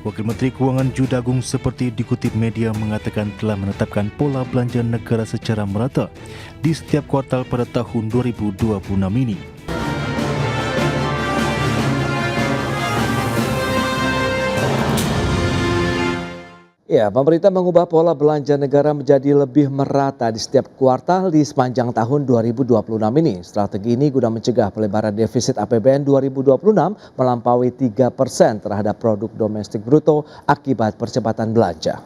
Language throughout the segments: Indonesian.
Wakil Menteri Keuangan Judagung seperti dikutip media mengatakan telah menetapkan pola belanja negara secara merata di setiap kuartal pada tahun 2026 ini. Ya, pemerintah mengubah pola belanja negara menjadi lebih merata di setiap kuartal di sepanjang tahun 2026 ini. Strategi ini guna mencegah pelebaran defisit APBN 2026 melampaui 3% terhadap produk domestik bruto akibat percepatan belanja.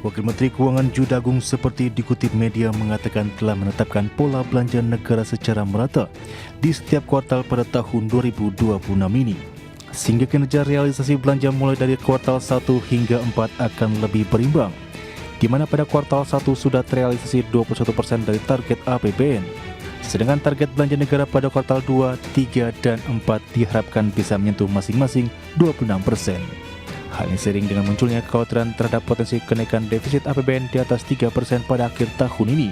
Wakil Menteri Keuangan Judagung seperti dikutip media mengatakan telah menetapkan pola belanja negara secara merata di setiap kuartal pada tahun 2026 ini. Sehingga kinerja realisasi belanja mulai dari kuartal 1 hingga 4 akan lebih berimbang, di mana pada kuartal 1 sudah terrealisasi 21% dari target APBN. Sedangkan target belanja negara pada kuartal 2, 3, dan 4 diharapkan bisa menyentuh masing-masing 26%. Hal ini seiring dengan munculnya kekhawatiran terhadap potensi kenaikan defisit APBN di atas 3% pada akhir tahun ini,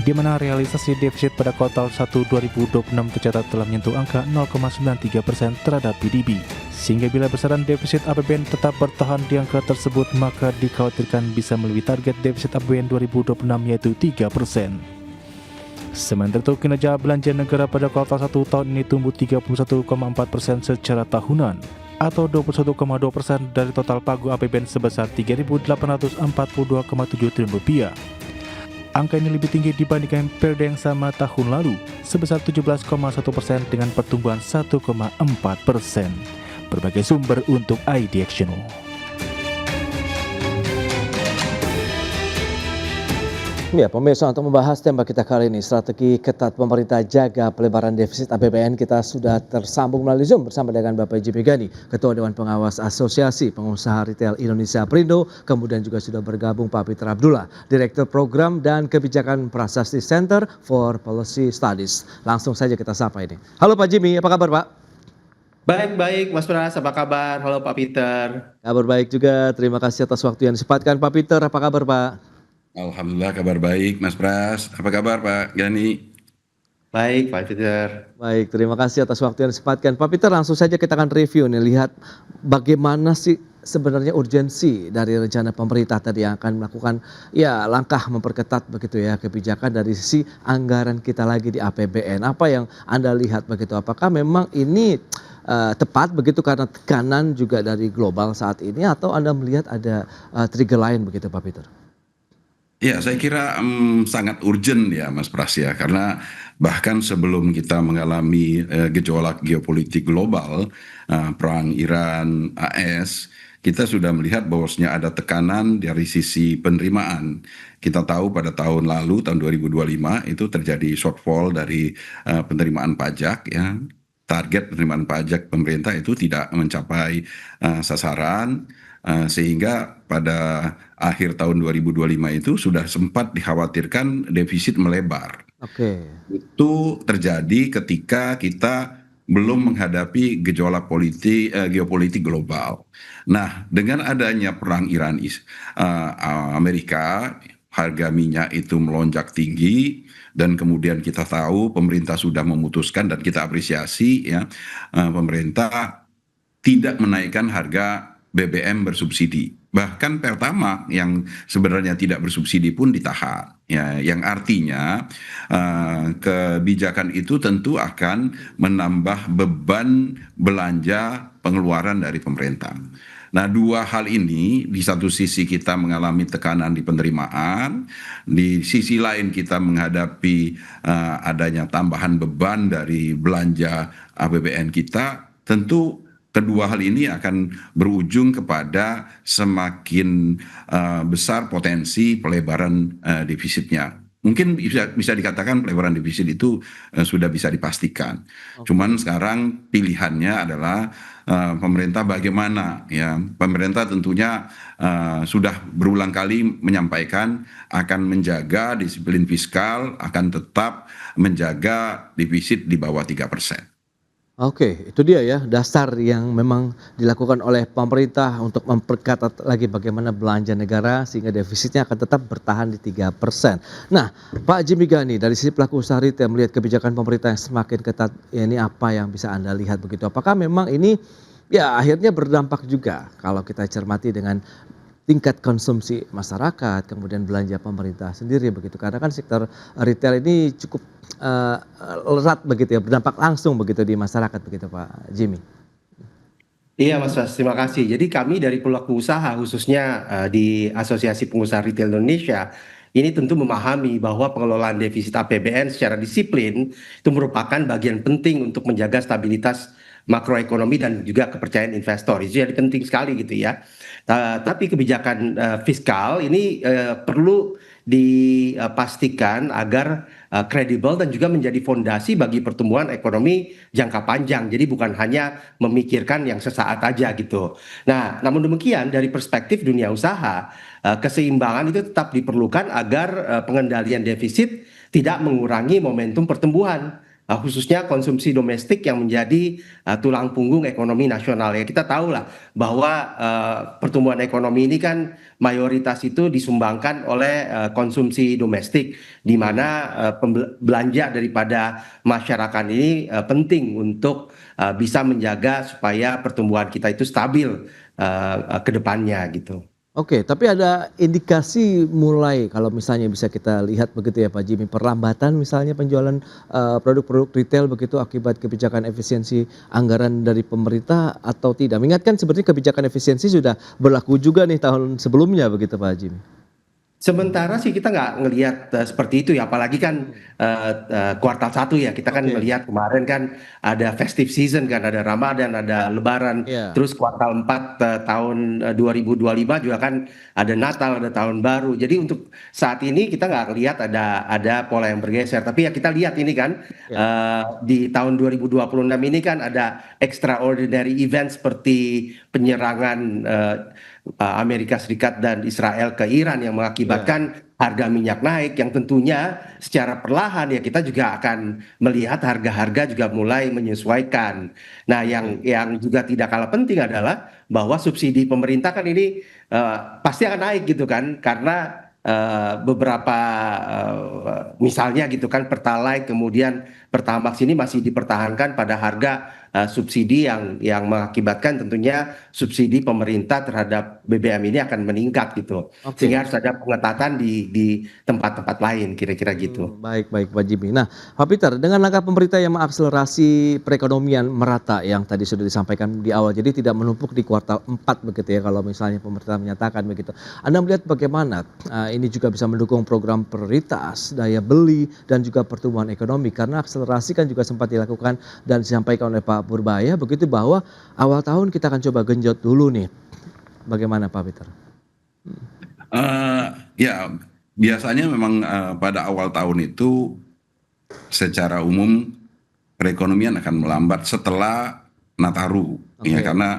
di mana realisasi defisit pada kuartal 1 2026 tercatat telah menyentuh angka 0,93% terhadap PDB. Sehingga bila besaran defisit APBN tetap bertahan di angka tersebut, maka dikhawatirkan bisa melebihi target defisit APBN 2026 yaitu 3%. Sementara itu, kinerja belanja negara pada kuartal 1 tahun ini tumbuh 31,4% secara tahunan, atau 21,2% dari total pagu APBN sebesar Rp3.842,7 triliun. Angka ini lebih tinggi dibandingkan periode yang sama tahun lalu, sebesar 17,1% dengan pertumbuhan 1,4%. Berbagai sumber untuk IDXchannel. Ya, pemirsa, untuk membahas tema kita kali ini, strategi ketat pemerintah jaga pelebaran defisit APBN, kita sudah tersambung melalui Zoom bersama dengan Bapak JP Gani, Ketua Dewan Pengawas Asosiasi Pengusaha Retail Indonesia Perindo, kemudian juga sudah bergabung Pak Peter Abdullah, Direktur Program dan Kebijakan Prasasti Center for Policy Studies. Langsung saja kita sapa ini. Halo Pak Jimmy, apa kabar Pak? Baik, Mas Pras, apa kabar? Halo Pak Peter. Kabar baik juga, terima kasih atas waktu yang disempatkan Pak Peter, apa kabar Pak? Alhamdulillah kabar baik Mas Pras. Apa kabar Pak Gani? Baik Pak Peter. Baik, terima kasih atas waktu yang disempatkan. Pak Peter, langsung saja kita akan review nih, lihat bagaimana sih sebenarnya urgensi dari rencana pemerintah tadi yang akan melakukan ya langkah memperketat begitu ya kebijakan dari sisi anggaran kita lagi di APBN. Apa yang Anda lihat begitu? Apakah memang ini tepat begitu karena tekanan juga dari global saat ini, atau Anda melihat ada trigger lain begitu Pak Peter? Ya, saya kira sangat urgent ya Mas Pras ya, karena bahkan sebelum kita mengalami gejolak geopolitik global, perang Iran AS, kita sudah melihat bahwasanya ada tekanan dari sisi penerimaan. Kita tahu pada tahun lalu, tahun 2025 itu terjadi shortfall dari penerimaan pajak ya. Target penerimaan pajak pemerintah itu tidak mencapai sasaran, sehingga pada akhir tahun 2025 itu sudah sempat dikhawatirkan defisit melebar. Itu terjadi ketika kita belum menghadapi gejolak geopolitik global. Nah, dengan adanya perang Iran Amerika, harga minyak itu melonjak tinggi, dan kemudian kita tahu pemerintah sudah memutuskan, dan kita apresiasi ya, pemerintah tidak menaikkan harga BBM bersubsidi. Bahkan Pertamax yang sebenarnya tidak bersubsidi pun ditahan. Ya, yang artinya kebijakan itu tentu akan menambah beban belanja pengeluaran dari pemerintah. Nah, dua hal ini, di satu sisi kita mengalami tekanan di penerimaan, di sisi lain kita menghadapi adanya tambahan beban dari belanja APBN kita, tentu kedua hal ini akan berujung kepada semakin besar potensi pelebaran defisitnya. Mungkin bisa dikatakan pelebaran defisit itu sudah bisa dipastikan. Cuman sekarang pilihannya adalah pemerintah bagaimana ya. Pemerintah tentunya sudah berulang kali menyampaikan akan menjaga disiplin fiskal, akan tetap menjaga defisit di bawah 3%. Oke, itu dia ya dasar yang memang dilakukan oleh pemerintah untuk memperketat lagi bagaimana belanja negara sehingga defisitnya akan tetap bertahan di 3%. Nah, Pak Jimmy Gani dari sisi pelaku usaha retail melihat kebijakan pemerintah yang semakin ketat, ya ini apa yang bisa Anda lihat begitu? Apakah memang ini ya akhirnya berdampak juga kalau kita cermati dengan tingkat konsumsi masyarakat, kemudian belanja pemerintah sendiri begitu. Karena kan sektor retail ini cukup erat begitu ya, berdampak langsung begitu di masyarakat begitu Pak Jimmy. Iya Mas Pras, terima kasih. Jadi kami dari pelaku usaha khususnya di Asosiasi Pengusaha Retail Indonesia ini tentu memahami bahwa pengelolaan defisit APBN secara disiplin itu merupakan bagian penting untuk menjaga stabilitas makroekonomi dan juga kepercayaan investor. Itu jadi penting sekali gitu ya. Tapi kebijakan fiskal ini perlu dipastikan agar kredibel dan juga menjadi fondasi bagi pertumbuhan ekonomi jangka panjang. Jadi bukan hanya memikirkan yang sesaat aja gitu. Nah, namun demikian dari perspektif dunia usaha, keseimbangan itu tetap diperlukan agar pengendalian defisit tidak mengurangi momentum pertumbuhan. Khususnya konsumsi domestik yang menjadi tulang punggung ekonomi nasional ya kita tahu lah bahwa pertumbuhan ekonomi ini kan mayoritas itu disumbangkan oleh konsumsi domestik di mana belanja daripada masyarakat ini penting untuk bisa menjaga supaya pertumbuhan kita itu stabil ke depannya gitu. Oke, tapi ada indikasi mulai kalau misalnya bisa kita lihat begitu ya Pak Jimmy, perlambatan misalnya penjualan produk-produk retail begitu akibat kebijakan efisiensi anggaran dari pemerintah atau tidak? Mengingatkan sebenarnya kebijakan efisiensi sudah berlaku juga nih tahun sebelumnya begitu Pak Jimmy. Sementara sih kita nggak ngelihat seperti itu ya, apalagi kan kuartal 1 ya, kita kan Oke, ngelihat kemarin kan ada festive season kan, ada Ramadan, ada Lebaran, ya. terus kuartal 4 tahun 2025 juga kan ada Natal, ada Tahun Baru. Jadi untuk saat ini kita nggak ngelihat ada pola yang bergeser, tapi ya kita lihat ini kan Ya. di tahun 2026 ini kan ada extraordinary event seperti penyerangan Amerika Serikat dan Israel ke Iran yang Ya. mengakibatkan harga minyak naik yang tentunya secara perlahan ya kita juga akan melihat harga-harga juga mulai menyesuaikan. Nah, Oke. yang juga tidak kalah penting adalah bahwa subsidi pemerintah kan ini pasti akan naik gitu kan karena beberapa misalnya gitu kan Pertalite kemudian Pertamax ini masih dipertahankan pada harga subsidi yang mengakibatkan tentunya subsidi pemerintah terhadap BBM ini akan meningkat gitu. Oke. Sehingga harus ada pengetatan di tempat-tempat lain kira-kira gitu. Baik baik Pak Jimmy. Nah, Pak Peter, dengan langkah pemerintah yang mengakselerasi perekonomian merata yang tadi sudah disampaikan di awal, jadi tidak menumpuk di kuartal 4 begitu ya kalau misalnya pemerintah menyatakan begitu. Anda melihat bagaimana ini juga bisa mendukung program prioritas, daya beli dan juga pertumbuhan ekonomi karena akselerasi kan juga sempat dilakukan dan disampaikan oleh Pak Purbaya begitu bahwa awal tahun kita akan coba genjot dulu nih. Bagaimana Pak Peter? Ya, biasanya memang pada awal tahun itu secara umum perekonomian akan melambat setelah Nataru, ya Oke. karena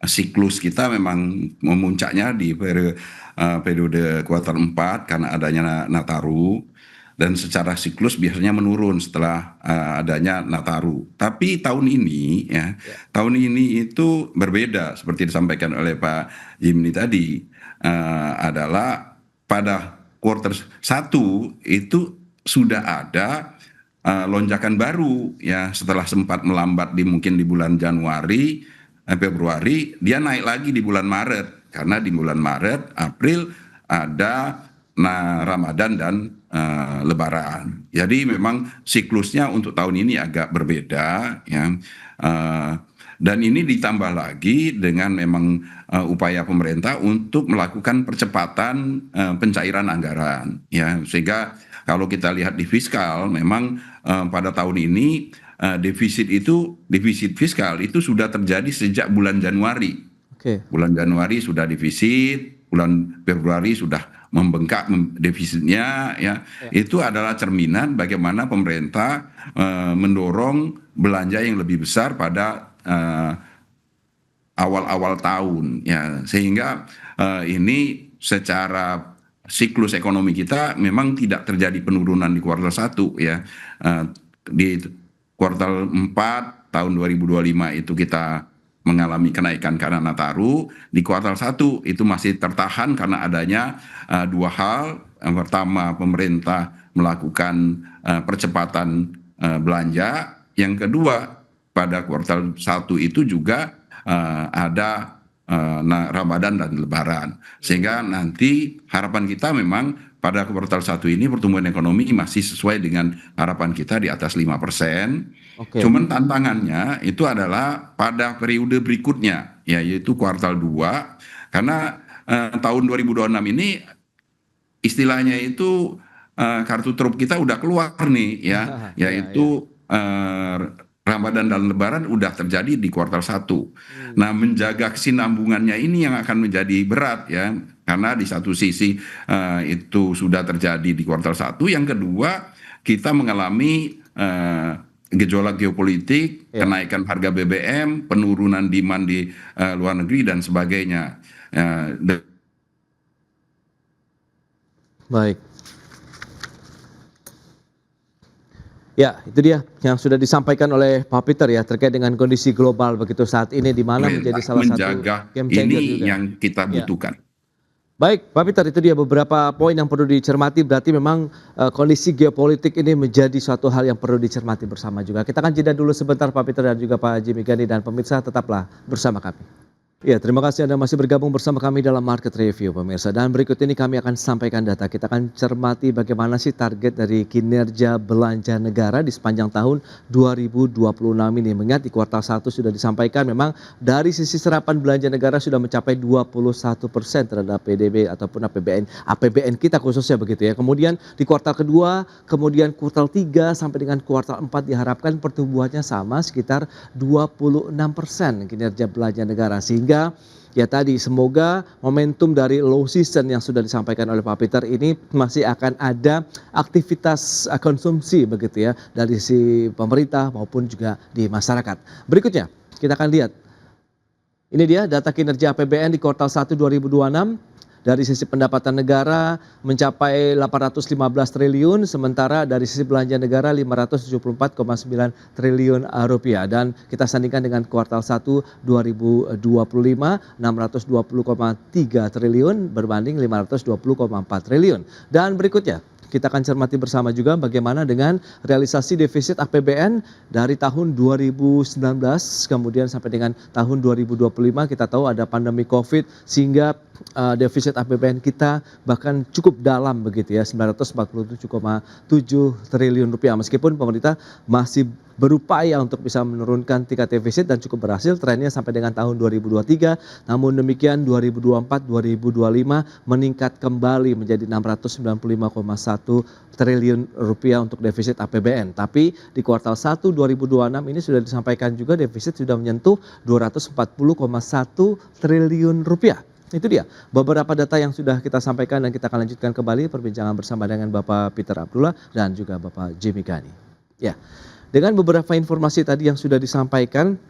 siklus kita memang memuncaknya di periode kuartal 4 karena adanya Nataru dan secara siklus biasanya menurun setelah adanya Nataru. Tapi tahun ini ya, Ya. tahun ini itu berbeda seperti disampaikan oleh Pak Jimny tadi adalah pada kuartal 1 itu sudah ada lonjakan baru ya setelah sempat melambat mungkin di bulan Januari, Februari dia naik lagi di bulan Maret karena di bulan Maret, April ada Ramadan dan Lebaran. Jadi memang siklusnya untuk tahun ini agak berbeda ya. Dan ini ditambah lagi dengan memang upaya pemerintah untuk melakukan percepatan pencairan anggaran ya sehingga kalau kita lihat di fiskal memang pada tahun ini defisit fiskal itu sudah terjadi sejak bulan Januari. Oke. Bulan Januari sudah defisit, bulan Februari sudah membengkak defisitnya ya. Ya. Itu adalah cerminan bagaimana pemerintah mendorong belanja yang lebih besar pada awal-awal tahun ya. Sehingga ini secara siklus ekonomi kita memang tidak terjadi penurunan di kuartal 1 ya. Di kuartal 4 tahun 2025 itu kita mengalami kenaikan karena Nataru. Di kuartal 1 itu masih tertahan karena adanya dua hal. Yang pertama, pemerintah melakukan percepatan belanja. Yang kedua, pada kuartal 1 itu juga ada Ramadan dan Lebaran. Sehingga nanti harapan kita memang pada kuartal 1 ini pertumbuhan ekonomi masih sesuai dengan harapan kita di atas 5%. Oke. Cuman tantangannya itu adalah pada periode berikutnya, ya, yaitu kuartal 2, karena tahun 2026 ini istilahnya itu kartu truf kita udah keluar nih, ya, yaitu Ramadan dan Lebaran udah terjadi di kuartal 1. Nah, menjaga kesinambungannya ini yang akan menjadi berat, ya, karena di satu sisi itu sudah terjadi di kuartal 1, yang kedua kita mengalami gejolak geopolitik, kenaikan harga BBM, penurunan demand di luar negeri dan sebagainya. Baik. Ya, itu dia yang sudah disampaikan oleh Pak Peter ya terkait dengan kondisi global begitu saat ini di mana menjadi salah satu menjaga game changer ini juga. yang kita butuhkan. Baik, Pak Peter, itu dia beberapa poin yang perlu dicermati. Berarti memang kondisi geopolitik ini menjadi suatu hal yang perlu dicermati bersama juga. Kita akan jeda dulu sebentar, Pak Peter dan juga Pak Jimmy Gani, dan pemirsa tetaplah bersama kami. Ya, terima kasih Anda masih bergabung bersama kami dalam Market Review, pemirsa. Dan berikut ini kami akan sampaikan data. Kita akan cermati bagaimana sih target dari kinerja belanja negara di sepanjang tahun 2026 ini. Mengingat di kuartal 1 sudah disampaikan memang dari sisi serapan belanja negara sudah mencapai 21% terhadap PDB ataupun APBN kita khususnya begitu ya. Kemudian di kuartal kedua, kemudian kuartal 3 sampai dengan kuartal 4 diharapkan pertumbuhannya sama sekitar 26% kinerja belanja negara. Sehingga ya tadi semoga momentum dari low season yang sudah disampaikan oleh Pak Peter ini masih akan ada aktivitas konsumsi begitu ya dari si pemerintah maupun juga di masyarakat. Berikutnya kita akan lihat. Ini dia data kinerja APBN di kuartal 1 2026. Dari sisi pendapatan negara mencapai 815 triliun, sementara dari sisi belanja negara 574,9 triliun rupiah. Dan kita sandingkan dengan kuartal 1 2025, 620,3 triliun berbanding 520,4 triliun. Dan berikutnya, kita akan cermati bersama juga bagaimana dengan realisasi defisit APBN dari tahun 2019 kemudian sampai dengan tahun 2025. Kita tahu ada pandemi COVID sehingga defisit APBN kita bahkan cukup dalam begitu ya, 947,7 triliun rupiah. Meskipun pemerintah masih berupaya untuk bisa menurunkan tingkat defisit dan cukup berhasil trennya sampai dengan tahun 2023. Namun demikian 2024-2025 meningkat kembali menjadi 695,1 triliun rupiah untuk defisit APBN. Tapi di kuartal 1 2026 ini sudah disampaikan juga defisit sudah menyentuh 240,1 triliun rupiah. Itu dia beberapa data yang sudah kita sampaikan dan kita akan lanjutkan kembali perbincangan bersama dengan Bapak Peter Abdullah dan juga Bapak Jimmy Gani. Ya, dengan beberapa informasi tadi yang sudah disampaikan,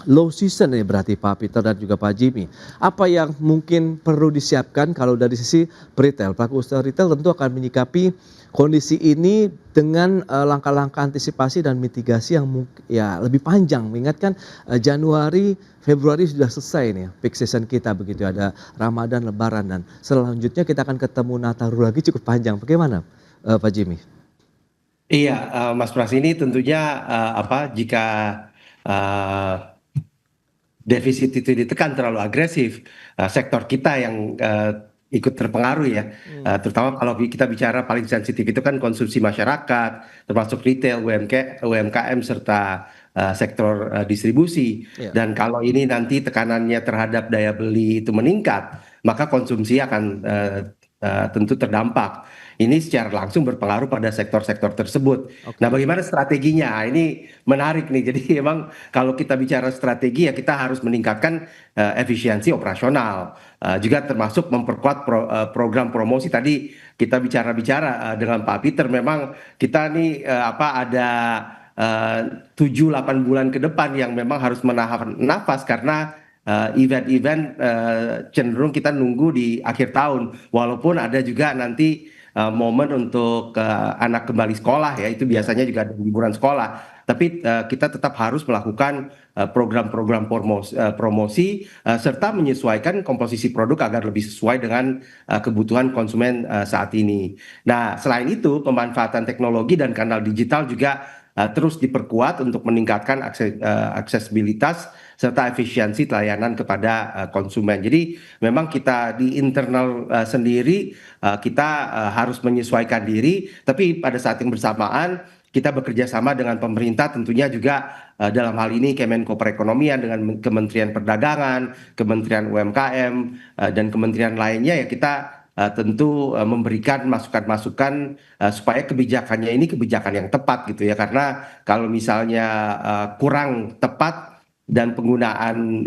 low season ya berarti Pak Peter dan juga Pak Jimmy. Apa yang mungkin perlu disiapkan kalau dari sisi retail? Pelaku usaha retail tentu akan menyikapi kondisi ini dengan langkah-langkah antisipasi dan mitigasi yang ya lebih panjang. Mengingatkan Januari, Februari sudah selesai nih peak season kita begitu, ada Ramadan, Lebaran, dan selanjutnya kita akan ketemu Nataru lagi cukup panjang. Bagaimana Pak Jimmy? Iya, Mas Pras, ini tentunya jika defisit itu ditekan terlalu agresif, sektor kita yang ikut terpengaruh ya, terutama kalau kita bicara paling sensitif itu kan konsumsi masyarakat, termasuk retail, UMKM serta sektor distribusi. Dan kalau ini nanti tekanannya terhadap daya beli itu meningkat, maka konsumsi akan tentu terdampak. Ini secara langsung berpengaruh pada sektor-sektor tersebut. Nah, bagaimana strateginya? Ini menarik nih. Jadi memang kalau kita bicara strategi ya kita harus meningkatkan efisiensi operasional. Juga termasuk memperkuat program promosi. Tadi kita bicara dengan Pak Peter, memang kita nih ada 7-8 bulan ke depan yang memang harus menahan nafas karena event-event cenderung kita nunggu di akhir tahun. Walaupun ada juga nanti momen untuk anak kembali sekolah ya, itu biasanya juga ada liburan sekolah. tapi kita tetap harus melakukan program-program promosi serta menyesuaikan komposisi produk agar lebih sesuai dengan kebutuhan konsumen saat ini. Nah, selain itu pemanfaatan teknologi dan kanal digital juga terus diperkuat untuk meningkatkan aksesibilitas serta efisiensi layanan kepada konsumen. Jadi memang kita di internal sendiri kita harus menyesuaikan diri, tapi pada saat yang bersamaan kita bekerja sama dengan pemerintah tentunya juga dalam hal ini Kemenko Perekonomian dengan Kementerian Perdagangan, Kementerian UMKM dan kementerian lainnya ya kita tentu memberikan masukan-masukan supaya kebijakannya ini kebijakan yang tepat gitu ya, karena kalau misalnya kurang tepat dan penggunaan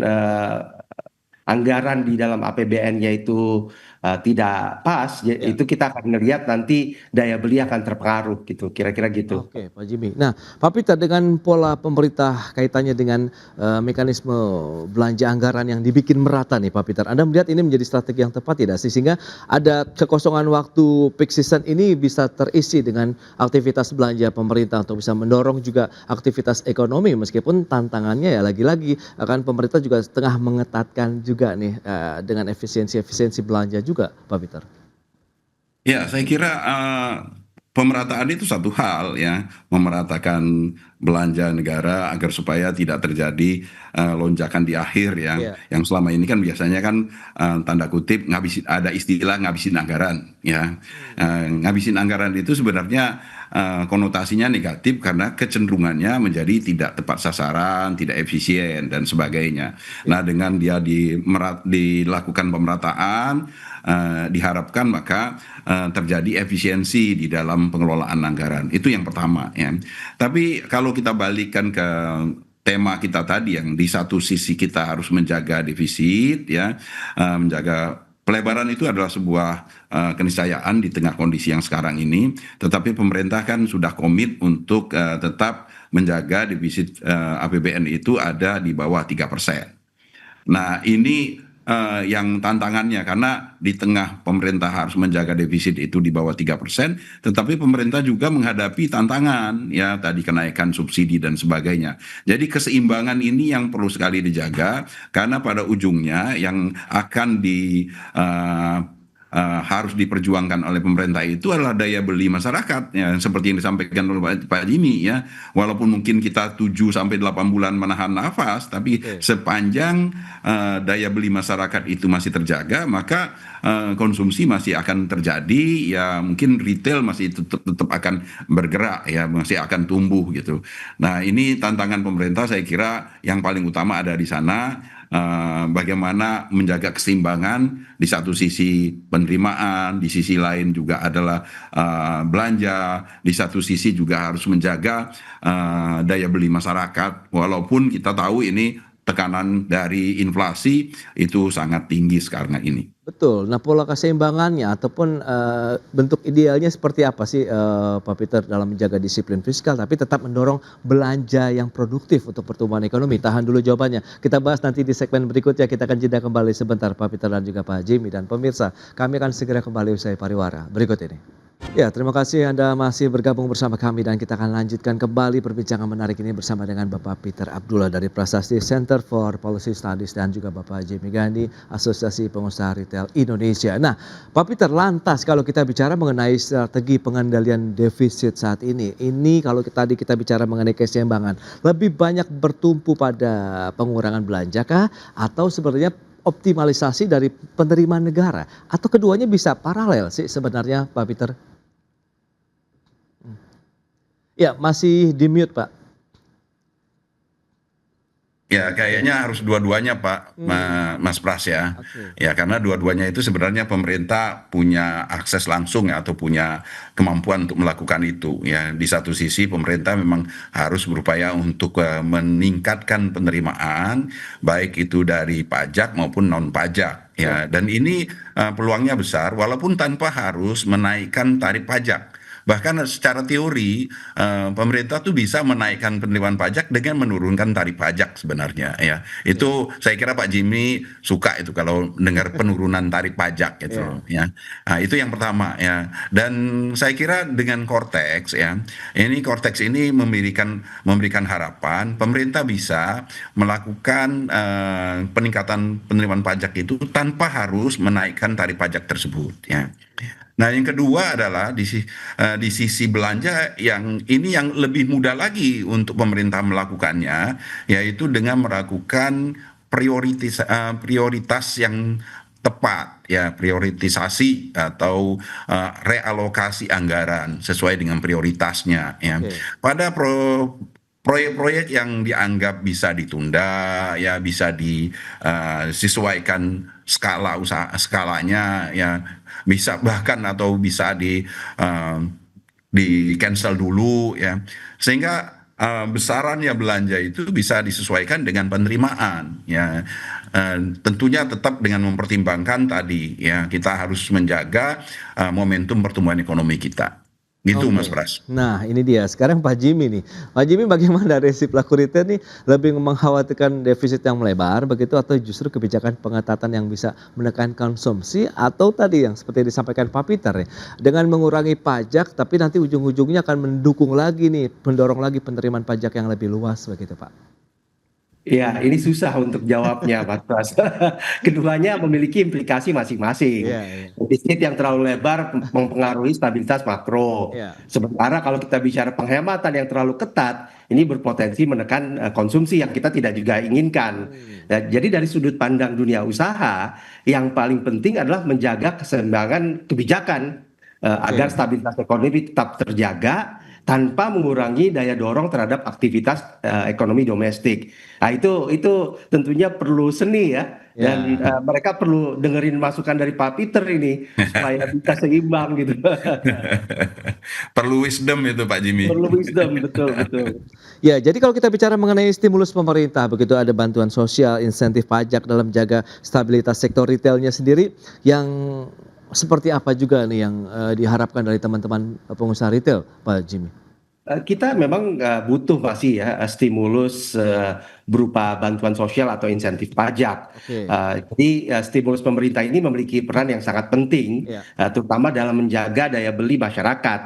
anggaran di dalam APBN-nya itu tidak pas, Ya. itu kita akan melihat nanti daya beli akan terpengaruh gitu, kira-kira gitu. Oke, Pak Jimmy. Nah, Pak Peter, dengan pola pemerintah kaitannya dengan mekanisme belanja anggaran yang dibikin merata nih Pak Peter, Anda melihat ini menjadi strategi yang tepat tidak sih? Sehingga ada kekosongan waktu peak season ini bisa terisi dengan aktivitas belanja pemerintah untuk bisa mendorong juga aktivitas ekonomi, meskipun tantangannya ya lagi-lagi akan pemerintah juga tengah mengetatkan juga nih dengan efisiensi belanja juga Pak Peter. Ya, saya kira pemerataan itu satu hal ya, memeratakan belanja negara agar supaya tidak terjadi lonjakan di akhir Iya. yang selama ini kan biasanya kan tanda kutip ada istilah ngabisin anggaran ya. Ngabisin anggaran itu sebenarnya konotasinya negatif karena kecenderungannya menjadi tidak tepat sasaran, tidak efisien dan sebagainya. Nah, dengan dia dilakukan pemerataan, diharapkan maka terjadi efisiensi di dalam pengelolaan anggaran. Itu yang pertama ya. Tapi kalau kita balikkan ke tema kita tadi yang di satu sisi kita harus menjaga defisit ya, menjaga pelebaran itu adalah sebuah keniscayaan di tengah kondisi yang sekarang ini, tetapi pemerintah kan sudah komit untuk tetap menjaga defisit APBN itu ada di bawah 3%. Nah, ini yang tantangannya karena di tengah pemerintah harus menjaga defisit itu di bawah 3%, tetapi pemerintah juga menghadapi tantangan ya tadi kenaikan subsidi dan sebagainya. Jadi keseimbangan ini yang perlu sekali dijaga karena pada ujungnya yang akan harus diperjuangkan oleh pemerintah itu adalah daya beli masyarakat ya, seperti yang disampaikan oleh Pak Jimmy ya. Walaupun mungkin kita 7 sampai 8 bulan menahan nafas, tapi sepanjang daya beli masyarakat itu masih terjaga, maka konsumsi masih akan terjadi ya, mungkin retail masih tetap akan bergerak ya, masih akan tumbuh gitu. Nah, ini tantangan pemerintah saya kira yang paling utama ada di sana. Bagaimana menjaga keseimbangan di satu sisi penerimaan, di sisi lain juga adalah belanja, di satu sisi juga harus menjaga daya beli masyarakat, walaupun kita tahu ini tekanan dari inflasi itu sangat tinggi sekarang ini. Betul. Nah, pola keseimbangannya ataupun bentuk idealnya seperti apa sih Pak Peter dalam menjaga disiplin fiskal tapi tetap mendorong belanja yang produktif untuk pertumbuhan ekonomi? Tahan dulu jawabannya. Kita bahas nanti di segmen berikutnya. Kita akan jeda kembali sebentar Pak Peter dan juga Pak Jimmy dan pemirsa. Kami akan segera kembali usai pariwara berikut ini. Ya, terima kasih Anda masih bergabung bersama kami dan kita akan lanjutkan kembali perbincangan menarik ini bersama dengan Bapak Peter Abdullah dari Prasasti Center for Policy Studies dan juga Bapak Jimmy Gandhi, Asosiasi Pengusaha Retail Indonesia. Nah, Pak Peter, lantas kalau kita bicara mengenai strategi pengendalian defisit saat ini kalau tadi kita bicara mengenai keseimbangan, lebih banyak bertumpu pada pengurangan belanja kah atau sebenarnya optimalisasi dari penerimaan negara atau keduanya bisa paralel sih sebenarnya Pak Peter? Ya, masih di mute Pak. Ya, kayaknya harus dua-duanya Pak, Mas Pras ya. Oke. Ya, karena dua-duanya itu sebenarnya pemerintah punya akses langsung ya, atau punya kemampuan untuk melakukan itu. Ya, di satu sisi pemerintah memang harus berupaya untuk meningkatkan penerimaan, baik itu dari pajak maupun non pajak. Ya, dan ini peluangnya besar, walaupun tanpa harus menaikkan tarif pajak. Bahkan secara teori pemerintah tuh bisa menaikkan penerimaan pajak dengan menurunkan tarif pajak sebenarnya ya. Itu saya kira Pak Jimmy suka itu kalau dengar penurunan tarif pajak gitu Ya. ya. Nah, itu yang pertama ya. Dan saya kira dengan Cortex ya, ini Cortex ini memberikan harapan pemerintah bisa melakukan peningkatan penerimaan pajak itu tanpa harus menaikkan tarif pajak tersebut ya. Nah, yang kedua adalah di sisi belanja yang ini yang lebih mudah lagi untuk pemerintah melakukannya, yaitu dengan melakukan prioritas yang tepat ya, prioritisasi atau realokasi anggaran sesuai dengan prioritasnya ya. Oke. Pada proyek-proyek yang dianggap bisa ditunda ya, bisa disesuaikan skalanya ya, bisa bahkan atau bisa di cancel dulu ya, sehingga besarannya belanja itu bisa disesuaikan dengan penerimaan ya. Tentunya tetap dengan mempertimbangkan tadi ya, kita harus menjaga momentum pertumbuhan ekonomi kita gitu Mas Oke. Pras. Nah, ini dia. Sekarang Pak Jimmy nih. Pak Jimmy bagaimana dari si pelaku retail nih lebih mengkhawatirkan defisit yang melebar begitu atau justru kebijakan pengetatan yang bisa menekan konsumsi atau tadi yang seperti disampaikan Pak Peter ya, dengan mengurangi pajak tapi nanti ujung-ujungnya akan mendukung lagi nih, mendorong lagi penerimaan pajak yang lebih luas begitu Pak. Ya, ini susah untuk jawabnya, Mas Pras. Keduanya memiliki implikasi masing-masing. Iya, iya. Defisit yang terlalu lebar mempengaruhi stabilitas makro. Iya. Sementara kalau kita bicara penghematan yang terlalu ketat, ini berpotensi menekan konsumsi yang kita tidak juga inginkan. Nah, jadi dari sudut pandang dunia usaha, yang paling penting adalah menjaga keseimbangan kebijakan agar Oke. stabilitas ekonomi tetap terjaga tanpa mengurangi daya dorong terhadap aktivitas ekonomi domestik. Nah, itu tentunya perlu seni ya, dan Ya. mereka perlu dengerin masukan dari Pak Peter ini supaya bisa seimbang gitu. Perlu wisdom itu Pak Jimmy. Perlu wisdom, betul betul. Ya, jadi kalau kita bicara mengenai stimulus pemerintah, begitu ada bantuan sosial, insentif pajak dalam menjaga stabilitas sektor retailnya sendiri, yang seperti apa juga nih yang diharapkan dari teman-teman pengusaha retail, Pak Jimmy? Kita memang butuh masih ya stimulus berupa bantuan sosial atau insentif pajak. Oke. Jadi stimulus pemerintah ini memiliki peran yang sangat penting, Ya. terutama dalam menjaga daya beli masyarakat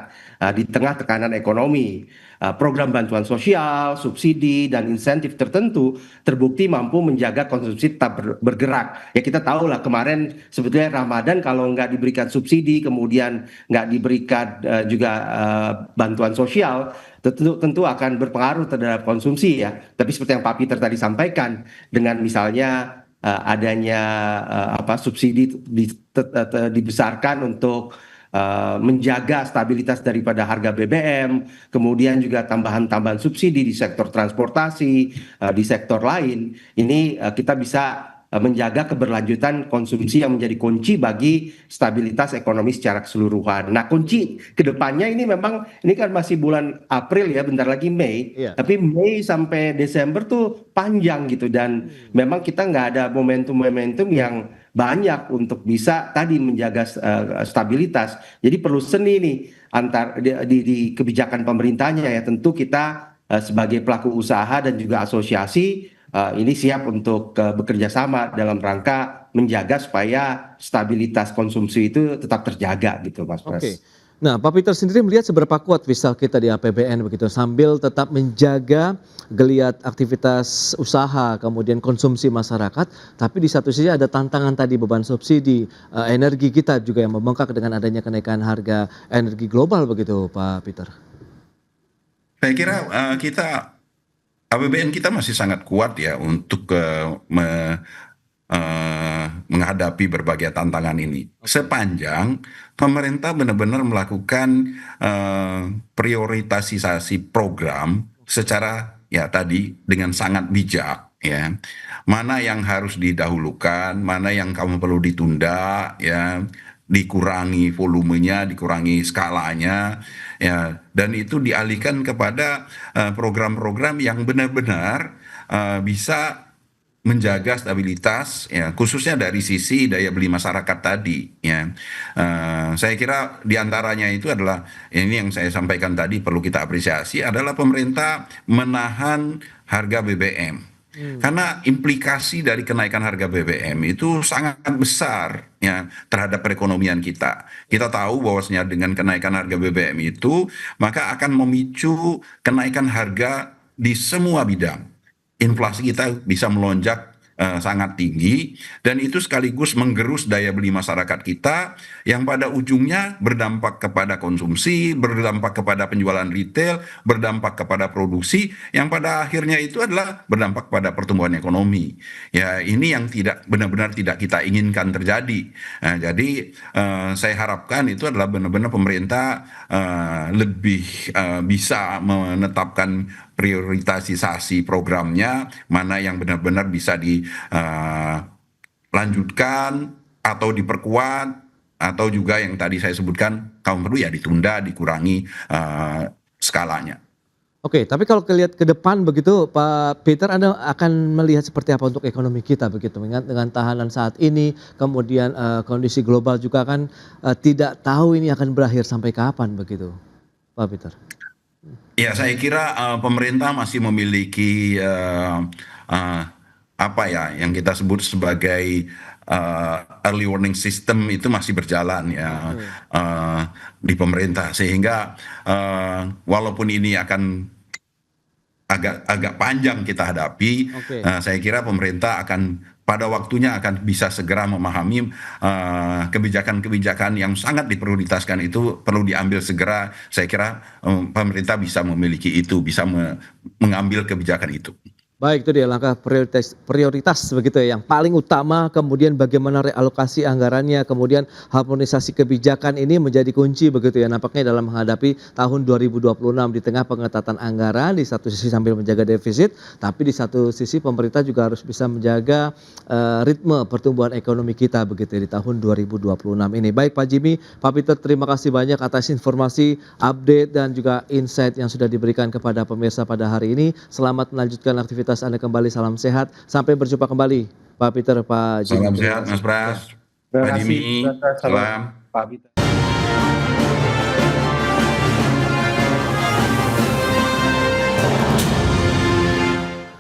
di tengah tekanan ekonomi. Program bantuan sosial, subsidi, dan insentif tertentu terbukti mampu menjaga konsumsi tetap bergerak. Ya kita tahu lah kemarin sebetulnya Ramadan kalau nggak diberikan subsidi, kemudian nggak diberikan juga bantuan sosial, tentu akan berpengaruh terhadap konsumsi ya. Tapi seperti yang Pak Peter tadi sampaikan, dengan misalnya adanya subsidi dibesarkan untuk menjaga stabilitas daripada harga BBM, kemudian juga tambahan-tambahan subsidi di sektor transportasi, di sektor lain, ini kita bisa menjaga keberlanjutan konsumsi yang menjadi kunci bagi stabilitas ekonomi secara keseluruhan. Nah, kunci kedepannya ini memang ini kan masih bulan April ya, bentar lagi Mei, Iya. tapi Mei sampai Desember tuh panjang gitu, dan memang kita nggak ada momentum-momentum yang banyak untuk bisa tadi menjaga stabilitas. Jadi perlu seni nih di kebijakan pemerintahnya ya. Tentu kita sebagai pelaku usaha dan juga asosiasi ini siap untuk bekerja sama dalam rangka menjaga supaya stabilitas konsumsi itu tetap terjaga gitu, Mas Oke. Pras. Nah, Pak Peter sendiri melihat seberapa kuat visa kita di APBN begitu sambil tetap menjaga geliat aktivitas usaha, kemudian konsumsi masyarakat, tapi di satu sisi ada tantangan tadi beban subsidi, energi kita juga yang membengkak dengan adanya kenaikan harga energi global begitu, Pak Peter. Saya kira APBN kita masih sangat kuat ya untuk menghadapi berbagai tantangan ini. Sepanjang pemerintah benar-benar melakukan prioritasasi program secara ya tadi dengan sangat bijak ya. Mana yang harus didahulukan, mana yang kamu perlu ditunda ya, dikurangi volumenya, dikurangi skalanya ya, dan itu dialihkan kepada program-program yang benar-benar bisa menjaga stabilitas ya khususnya dari sisi daya beli masyarakat tadi ya. Saya kira diantaranya itu adalah ini yang saya sampaikan tadi perlu kita apresiasi adalah pemerintah menahan harga BBM. Karena implikasi dari kenaikan harga BBM itu sangat besar ya terhadap perekonomian kita. Kita tahu bahwasanya dengan kenaikan harga BBM itu maka akan memicu kenaikan harga di semua bidang. Inflasi kita bisa melonjak sangat tinggi dan itu sekaligus menggerus daya beli masyarakat kita yang pada ujungnya berdampak kepada konsumsi, berdampak kepada penjualan retail, berdampak kepada produksi yang pada akhirnya itu adalah berdampak pada pertumbuhan ekonomi. Ya, ini yang tidak benar-benar tidak kita inginkan terjadi. Nah, jadi saya harapkan itu adalah benar-benar pemerintah lebih bisa menetapkan prioritasasi programnya, mana yang benar-benar bisa dilanjutkan atau diperkuat, atau juga yang tadi saya sebutkan, kalau perlu ya ditunda, dikurangi skalanya. Oke, tapi kalau lihat ke depan begitu, Pak Peter, Anda akan melihat seperti apa untuk ekonomi kita begitu, mengingat dengan tahanan saat ini, kemudian kondisi global juga kan tidak tahu ini akan berakhir sampai kapan begitu, Pak Peter. Ya, saya kira pemerintah masih memiliki apa ya yang kita sebut sebagai early warning system itu masih berjalan ya di pemerintah, sehingga walaupun ini akan agak panjang kita hadapi, saya kira pemerintah akan pada waktunya akan bisa segera memahami kebijakan-kebijakan yang sangat diprioritaskan itu perlu diambil segera. Saya kira pemerintah bisa memiliki itu, bisa mengambil kebijakan itu. Baik, itu dia langkah prioritas begitu ya, yang paling utama, kemudian bagaimana realokasi anggarannya, kemudian harmonisasi kebijakan ini menjadi kunci begitu ya nampaknya dalam menghadapi tahun 2026 di tengah pengetatan anggaran, di satu sisi sambil menjaga defisit, tapi di satu sisi pemerintah juga harus bisa menjaga ritme pertumbuhan ekonomi kita begitu ya, di tahun 2026 ini. Baik Pak Jimmy, Pak Peter, terima kasih banyak atas informasi, update dan juga insight yang sudah diberikan kepada pemirsa pada hari ini. Selamat melanjutkan aktivitas Anda kembali, salam sehat, sampai berjumpa kembali Pak Peter, Pak Jimmy. Salam sehat Mas Pras, Pak Jimmy, salam. Pak Peter.